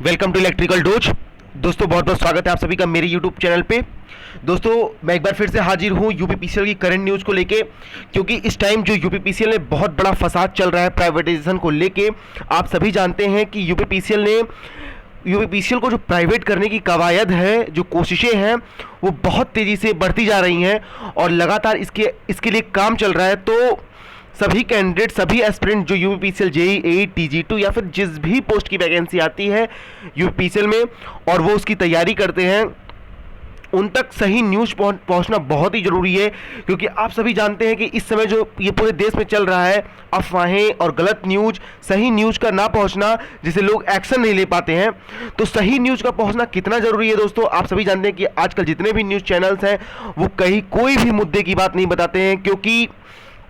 Welcome to electrical dose. दोस्तों बहुत बहुत स्वागत है आप सभी का मेरे यूट्यूब चैनल पे। दोस्तों मैं एक बार फिर से हाजिर हूँ यूपीपीसीएल की करंट न्यूज़ को लेके, क्योंकि इस टाइम जो यूपीपीसीएल में बहुत बड़ा फसाद चल रहा है प्राइवेटाइजेशन को लेके। आप सभी जानते हैं कि यूपीपीसीएल को जो प्राइवेट करने की कवायद है, जो कोशिशें हैं, वो बहुत तेज़ी से बढ़ती जा रही हैं और लगातार इसके लिए काम चल रहा है। तो सभी कैंडिडेट, सभी एस्पिरेंट जो यूपीपीसीएल जेईई टीजी2 या फिर जिस भी पोस्ट की वैकेंसी आती है यूपीपीसीएल में और वो उसकी तैयारी करते हैं, उन तक सही न्यूज़ पहुंचना बहुत ही ज़रूरी है। क्योंकि आप सभी जानते हैं कि इस समय जो ये पूरे देश में चल रहा है, अफवाहें और गलत न्यूज़, सही न्यूज़ का ना पहुंचना, जिसे लोग एक्शन नहीं ले पाते हैं। तो सही न्यूज़ का पहुंचना कितना ज़रूरी है दोस्तों, आप सभी जानते हैं कि आजकल जितने भी न्यूज़ चैनल्स हैं वो कहीं कोई भी मुद्दे की बात नहीं बताते हैं, क्योंकि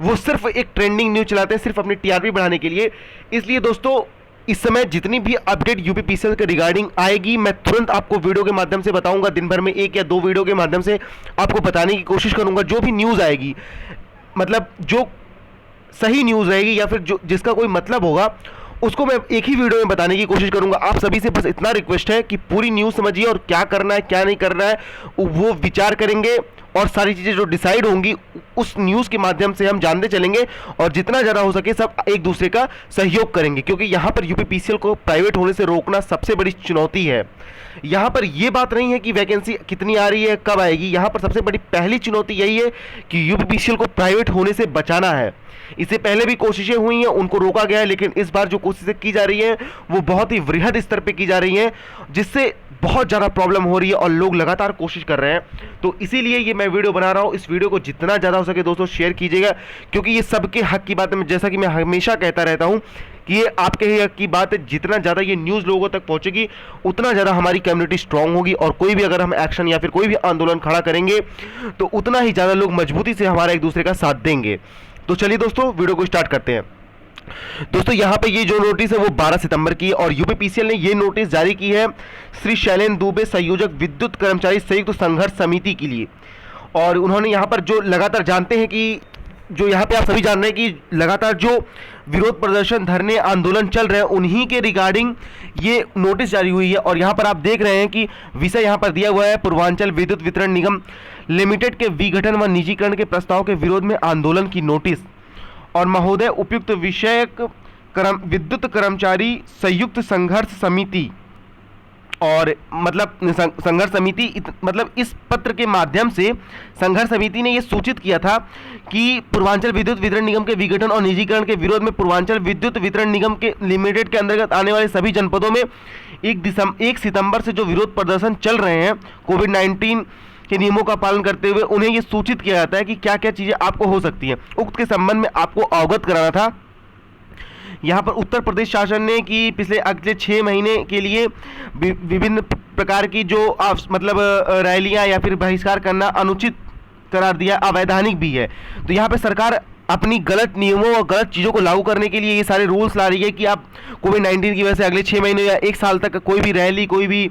वो सिर्फ एक ट्रेंडिंग न्यूज़ चलाते हैं, सिर्फ अपनी टीआरपी बढ़ाने के लिए। इसलिए दोस्तों इस समय जितनी भी अपडेट यूपीपीसीएल के रिगार्डिंग आएगी, मैं तुरंत आपको वीडियो के माध्यम से बताऊंगा। दिन भर में 1 या 2 वीडियो के माध्यम से आपको बताने की कोशिश करूंगा। जो भी न्यूज़ आएगी, मतलब जो सही न्यूज़ रहेगी या फिर जो जिसका कोई मतलब होगा, उसको मैं एक ही वीडियो में बताने की कोशिश करूंगा। आप सभी से बस इतना रिक्वेस्ट है कि पूरी न्यूज़ समझिए और क्या करना है क्या नहीं करना है वो विचार करेंगे और सारी चीज़ें जो डिसाइड होंगी उस न्यूज़ के माध्यम से हम जानते चलेंगे और जितना ज़्यादा हो सके सब एक दूसरे का सहयोग करेंगे। क्योंकि यहाँ पर यूपीपीसीएल को प्राइवेट होने से रोकना सबसे बड़ी चुनौती है। यहाँ पर ये बात नहीं है कि वैकेंसी कितनी आ रही है, कब आएगी। यहाँ पर सबसे बड़ी पहली चुनौती यही है कि यूपीपीसीएल को प्राइवेट होने से बचाना है। इससे पहले भी कोशिशें हुई हैं, उनको रोका गया है, लेकिन इस बार जो कोशिशें की जा रही हैं वो बहुत ही वृहद स्तर पे की जा रही हैं, जिससे बहुत ज़्यादा प्रॉब्लम हो रही है और लोग लगातार कोशिश कर रहे हैं। तो इसीलिए ये मैं वीडियो बना रहा हूँ। इस वीडियो को जितना ज़्यादा हो सके दोस्तों शेयर कीजिएगा, क्योंकि ये सबके हक की बात है। जैसा कि मैं हमेशा कहता रहता हूँ कि ये आपके ही हक की बात है। जितना ज़्यादा ये न्यूज़ लोगों तक पहुँचेगी उतना ज़्यादा हमारी कम्युनिटी स्ट्रांग होगी और कोई भी अगर हम एक्शन या फिर कोई भी आंदोलन खड़ा करेंगे तो उतना ही ज़्यादा लोग मजबूती से हमारा एक दूसरे का साथ देंगे। तो चलिए दोस्तों वीडियो को स्टार्ट करते हैं। दोस्तों यहाँ पे ये जो नोटिस है वो 12 सितंबर की है और यूपीपीसीएल ने ये नोटिस जारी की है श्री शैलेंद्र दुबे, संयोजक विद्युत कर्मचारी संयुक्त संघर्ष समिति के लिए। और उन्होंने यहाँ पर जो लगातार जानते हैं कि जो यहाँ पे आप सभी जान रहे हैं कि लगातार जो विरोध प्रदर्शन, धरने, आंदोलन चल रहे हैं, उन्हीं के रिगार्डिंग ये नोटिस जारी हुई है। और यहाँ पर आप देख रहे हैं कि विषय यहाँ पर दिया हुआ है, पूर्वांचल विद्युत वितरण निगम लिमिटेड के विघटन व निजीकरण के प्रस्ताव के विरोध में आंदोलन की नोटिस। और महोदय, उपयुक्त विषयक विद्युत कर्मचारी संयुक्त संघर्ष समिति और मतलब संघर्ष समिति मतलब इस पत्र के माध्यम से संघर्ष समिति ने यह सूचित किया था कि पूर्वांचल विद्युत वितरण निगम के विघटन और निजीकरण के विरोध में पूर्वांचल विद्युत वितरण निगम के लिमिटेड के अंतर्गत आने वाले सभी जनपदों में 1 सितंबर से जो विरोध प्रदर्शन चल रहे हैं कोविड-19 के नियमों का पालन करते हुए, उन्हें यह सूचित किया जाता है कि क्या क्या चीज़ें आपको हो सकती हैं। उक्त के संबंध में आपको अवगत कराना था। यहाँ पर उत्तर प्रदेश शासन ने कि पिछले अगले 6 महीने के लिए विभिन्न प्रकार की जो मतलब रैलियाँ या फिर बहिष्कार करना अनुचित करार दिया, अवैधानिक भी है। तो यहाँ पर सरकार अपनी गलत नियमों और गलत चीज़ों को लागू करने के लिए ये सारे रूल्स ला रही है कि आप कोविड-19 की वजह से अगले 6 महीने या 1 साल तक कोई भी रैली, कोई भी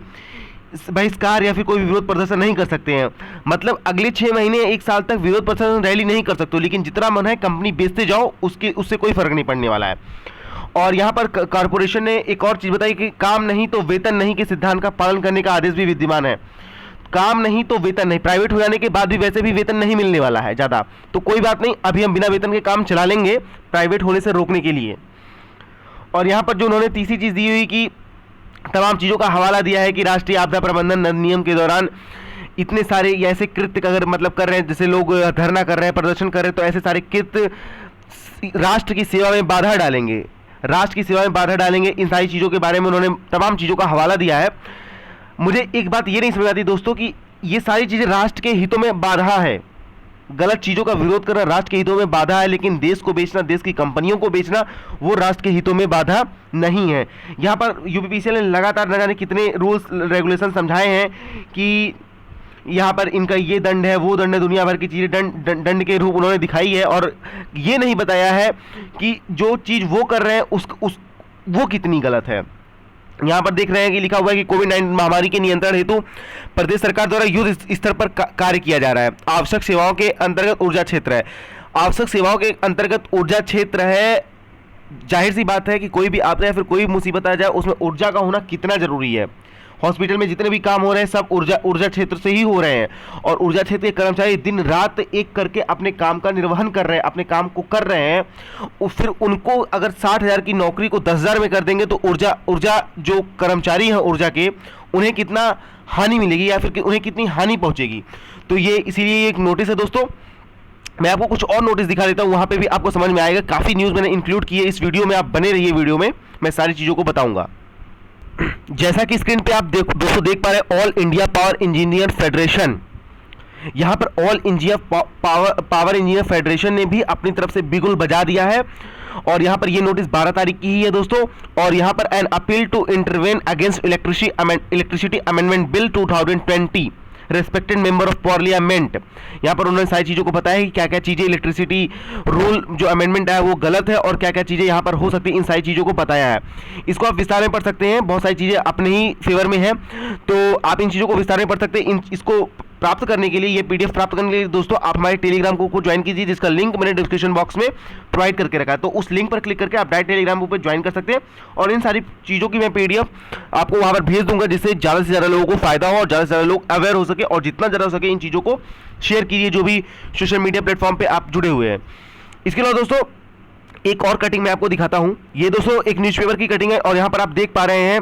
बहिष्कार या फिर कोई भी विरोध प्रदर्शन नहीं कर सकते हैं। मतलब अगले 6 महीने 1 साल तक विरोध प्रदर्शन, रैली नहीं कर सकते, लेकिन जितना मन है कंपनी बेचते जाओ, उससे कोई फर्क नहीं पड़ने वाला है। और यहाँ पर कॉरपोरेशन ने एक और चीज़ बताई कि काम नहीं तो वेतन नहीं के सिद्धांत का पालन करने का आदेश भी विद्यमान है। काम नहीं तो वेतन नहीं, प्राइवेट हो जाने के बाद भी वैसे भी वेतन नहीं मिलने वाला है ज़्यादा, तो कोई बात नहीं, अभी हम बिना वेतन के काम चला लेंगे प्राइवेट होने से रोकने के लिए। और यहाँ पर जो उन्होंने तीसरी चीज़ दी हुई कि तमाम चीज़ों का हवाला दिया है कि राष्ट्रीय आपदा प्रबंधन अधिनियम के दौरान इतने सारे ऐसे कृत्य अगर मतलब कर रहे हैं, जैसे लोग धरना कर रहे हैं, प्रदर्शन कर रहे हैं, तो ऐसे सारे कृत्य राष्ट्र की सेवा में बाधा डालेंगे, राष्ट्र की सेवा में बाधा डालेंगे। इन सारी चीज़ों के बारे में उन्होंने तमाम चीज़ों का हवाला दिया है। मुझे एक बात ये नहीं समझ आती दोस्तों कि ये सारी चीज़ें राष्ट्र के हितों में बाधा है। गलत चीज़ों का विरोध करना राष्ट्र के हितों में बाधा है, लेकिन देश को बेचना, देश की कंपनियों को बेचना, वो राष्ट्र के हितों में बाधा नहीं है। यहाँ पर यूपीपीसीएल ने लगातार न जाने कितने रूल्स रेगुलेशन समझाए हैं कि यहाँ पर इनका ये दंड है, वो दंड है, दुनिया भर की चीज़ें दंड के रूप उन्होंने दिखाई है। और ये नहीं बताया है कि जो चीज़ वो कर रहे हैं वो कितनी गलत है। यहाँ पर देख रहे हैं कि लिखा हुआ है कि कोविड-19 महामारी के नियंत्रण हेतु प्रदेश सरकार द्वारा युद्ध स्तर पर कार्य किया जा रहा है। आवश्यक सेवाओं के अंतर्गत ऊर्जा क्षेत्र है, आवश्यक सेवाओं के अंतर्गत ऊर्जा क्षेत्र है जाहिर सी बात है कि कोई भी आपदा या फिर कोई भी मुसीबत आ जाए उसमें ऊर्जा का होना कितना ज़रूरी है। हॉस्पिटल में जितने भी काम हो रहे हैं सब ऊर्जा क्षेत्र से ही हो रहे हैं, और ऊर्जा क्षेत्र के कर्मचारी दिन रात एक करके अपने काम का निर्वहन कर रहे हैं, अपने काम को कर रहे हैं। फिर उनको अगर 60,000 की नौकरी को 10,000 में कर देंगे तो ऊर्जा जो कर्मचारी हैं ऊर्जा के, उन्हें कितना हानि मिलेगी या फिर उन्हें कितनी हानि पहुंचेगी। तो ये इसीलिए एक नोटिस है दोस्तों। मैं आपको कुछ और नोटिस दिखा देता हूँ, वहाँ पे भी आपको समझ में आएगा। काफ़ी न्यूज़ मैंने इंक्लूड की है इस वीडियो में, आप बने रहिए वीडियो में, मैं सारी चीज़ों को बताऊंगा। जैसा कि स्क्रीन पे आप दोस्तों देख पा रहे हैं, all India power engineer federation, यहाँ पर all India power engineer federation ने भी अपनी तरफ से बिगुल बजा दिया है। और यहाँ पर ये नोटिस 12 तारीख की ही है दोस्तों। और यहाँ पर an appeal to intervene against electricity amendment bill 2020 respected member of parliament. यहाँ पर उन्होंने सारी चीज़ों को बताया कि क्या क्या चीज़ें इलेक्ट्रिसिटी रूल जो अमेंडमेंट है वो गलत है और क्या क्या चीज़ें यहाँ पर हो सकती है, इन सारी चीज़ों को बताया है। इसको आप विस्तार में पढ़ सकते हैं, बहुत सारी चीज़ें अपने ही फेवर में है, तो आप इन चीज़ों को विस्तार में पढ़ सकते हैं। इसको प्राप्त करने के लिए, ये पीडीएफ प्राप्त करने के लिए दोस्तों आप हमारे टेलीग्राम को ज्वाइन कीजिए, जिसका लिंक मैंने डिस्क्रिप्शन बॉक्स में प्रोवाइड करके रखा है। तो उस लिंक पर क्लिक करके आप डायरेक्ट टेलीग्राम पर ज्वाइन कर सकते हैं, और इन सारी चीज़ों की मैं पीडीएफ आपको वहाँ पर भेज दूंगा, जिससे ज़्यादा से ज़्यादा लोगों को फायदा हो और ज़्यादा से ज़्यादा लोग अवेयर हो सके, और जितना ज़्यादा हो सके इन चीज़ों को शेयर कीजिए जो भी सोशल मीडिया प्लेटफॉर्म पर आप जुड़े हुए हैं। इसके अलावा दोस्तों एक और कटिंग मैं आपको दिखाता हूँ। ये दोस्तों एक न्यूज़पेपर की कटिंग है, और यहाँ पर आप देख पा रहे हैं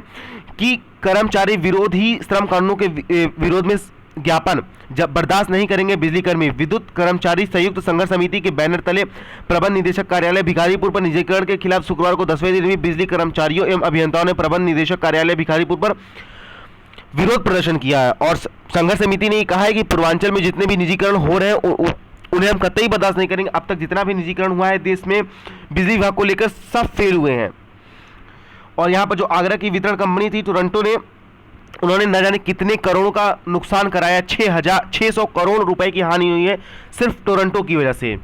कि कर्मचारी विरोधी श्रम कानूनों के विरोध में ज्ञापन जब बर्दाश्त नहीं करेंगे बिजली कर्मी। विद्युत कर्मचारी संयुक्त संघर्ष समिति के बैनर तले प्रबंध निदेशक कार्यालय भिखारीपुर पर निजीकरण के खिलाफ शुक्रवार को 10वें दिन भी बिजली कर्मचारियों एवं अभियंताओं ने प्रबंध निदेशक कार्यालय भिखारीपुर पर विरोध प्रदर्शन किया है। और संघर्ष समिति ने कहा है कि पूर्वांचल में जितने भी निजीकरण हो रहे हैं उन्हें हम कतई बर्दाश्त नहीं करेंगे। अब तक जितना भी निजीकरण हुआ है देश में बिजली विभाग को लेकर सब फेल हुए हैं। और यहाँ पर जो आगरा की वितरण कंपनी थी टोरंटो ने, उन्होंने न जाने कितने करोड़ों का नुकसान कराया, 600 करोड़ रुपए की हानि हुई है सिर्फ टोरंटो की वजह से।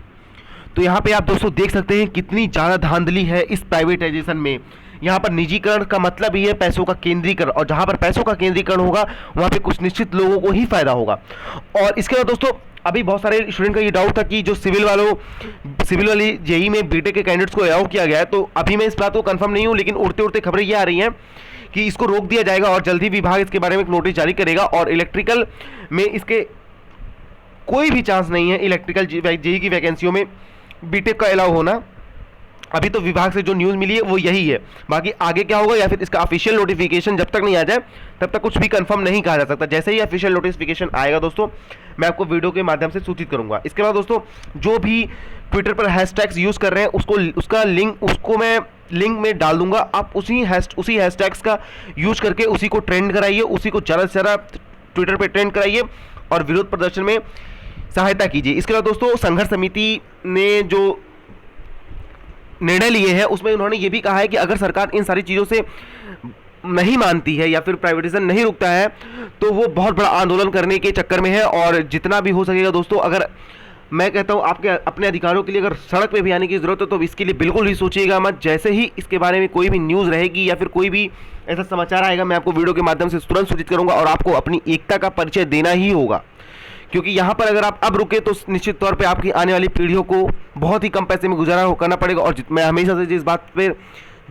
तो यहाँ पे आप दोस्तों देख सकते हैं कितनी ज़्यादा धांधली है इस प्राइवेटाइजेशन में। यहाँ पर निजीकरण का मतलब ही है पैसों का केंद्रीकरण, और जहाँ पर पैसों का केंद्रीकरण होगा वहाँ पे कुछ निश्चित लोगों को ही फायदा होगा। और इसके बाद दोस्तों अभी बहुत सारे स्टूडेंट का ये डाउट था कि जो सिविल वाली जेई में बीटेक के कैंडिडेट्स को अलाउ किया गया है, तो अभी मैं इस बात को कंफर्म नहीं हूँ, लेकिन उड़ते उड़ते खबरें ये आ रही हैं कि इसको रोक दिया जाएगा और जल्दी विभाग इसके बारे में एक नोटिस जारी करेगा। और इलेक्ट्रिकल में इसके कोई भी चांस नहीं है इलेक्ट्रिकल जेई की वैकेंसियों में बीटेक का अलाउ होना। अभी तो विभाग से जो न्यूज़ मिली है वो यही है, बाकी आगे क्या होगा या फिर इसका ऑफिशियल नोटिफिकेशन जब तक नहीं आ जाए तब तक कुछ भी कंफर्म नहीं कहा जा सकता। जैसे ही ऑफिशियल नोटिफिकेशन आएगा दोस्तों मैं आपको वीडियो के माध्यम से सूचित करूंगा। इसके बाद दोस्तों जो भी ट्विटर पर हैशटैग्स यूज़ कर रहे हैं उसका लिंक मैं लिंक में डाल दूंगा। आप उसी हैशटैग्स का यूज करके उसी को ट्रेंड कराइए, उसी को ज़्यादा से ज़्यादा ट्विटर पे ट्रेंड कराइए और विरोध प्रदर्शन में सहायता कीजिए। इसके अलावा दोस्तों संघर्ष समिति ने जो निर्णय लिए हैं उसमें उन्होंने ये भी कहा है कि अगर सरकार इन सारी चीज़ों से नहीं मानती है या फिर प्राइवेटाइजेशन नहीं रुकता है तो वो बहुत बड़ा आंदोलन करने के चक्कर में है। और जितना भी हो सकेगा दोस्तों, अगर मैं कहता हूँ आपके अपने अधिकारों के लिए अगर सड़क पे भी आने की ज़रूरत है तो इसके लिए बिल्कुल भी सोचिएगा मत। जैसे ही इसके बारे में कोई भी न्यूज़ रहेगी या फिर कोई भी ऐसा समाचार आएगा मैं आपको वीडियो के माध्यम से तुरंत सूचित करूँगा। और आपको अपनी एकता का परिचय देना ही होगा, क्योंकि यहाँ पर अगर आप अब रुके तो निश्चित तौर पे आपकी आने वाली पीढ़ियों को बहुत ही कम पैसे में गुजारा करना पड़ेगा। और मैं हमेशा से जिस बात पर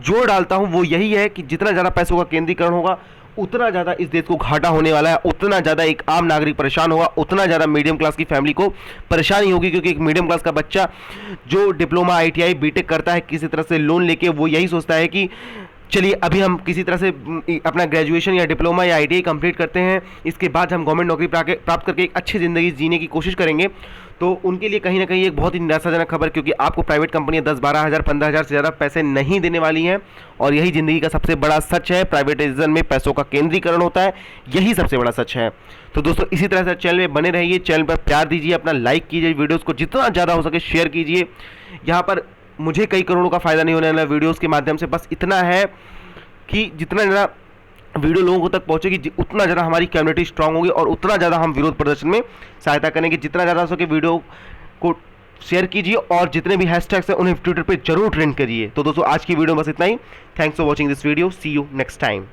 जोर डालता हूँ वो यही है कि जितना ज़्यादा पैसों का केंद्रीकरण होगा उतना ज़्यादा इस देश को घाटा होने वाला है, उतना ज़्यादा एक आम नागरिक परेशान होगा, उतना ज़्यादा मीडियम क्लास की फैमिली को परेशानी होगी। क्योंकि एक मीडियम क्लास का बच्चा जो डिप्लोमा ITI बीटेक करता है किसी तरह से लोन लेके, वो यही सोचता है कि चलिए अभी हम किसी तरह से अपना ग्रेजुएशन या डिप्लोमा या ITI कंप्लीट करते हैं, इसके बाद हम गवर्नमेंट नौकरी प्राप्त करके एक अच्छी ज़िंदगी जीने की कोशिश करेंगे। तो उनके लिए कहीं ना कहीं एक बहुत ही निराशाजनक खबर, क्योंकि आपको प्राइवेट कंपनियां 10-12 हज़ार 15 हज़ार से ज़्यादा पैसे नहीं देने वाली हैं। और यही ज़िंदगी का सबसे बड़ा सच है, प्राइवेटाइजेशन में पैसों का केंद्रीकरण होता है, यही सबसे बड़ा सच है। तो दोस्तों इसी तरह से चैनल में बने रहिए, चैनल पर प्यार दीजिए, अपना लाइक कीजिए, वीडियोज़ को जितना ज़्यादा हो सके शेयर कीजिए। यहाँ पर मुझे कई करोड़ों का फ़ायदा नहीं होने वाला वीडियोज़ के माध्यम से, बस इतना है कि जितना ज़्यादा वीडियो लोगों तक पहुंचेगी उतना ज़्यादा हमारी कम्युनिटी स्ट्रांग होगी और उतना ज़्यादा हम विरोध प्रदर्शन में सहायता करेंगे। जितना ज़्यादा हो सके वीडियो को शेयर कीजिए और जितने भी हैशटैग्स हैं उन्हें ट्विटर पे जरूर ट्रेंड करिए। तो दोस्तों आज की वीडियो में बस इतना ही। Thanks for watching this video, see you next time.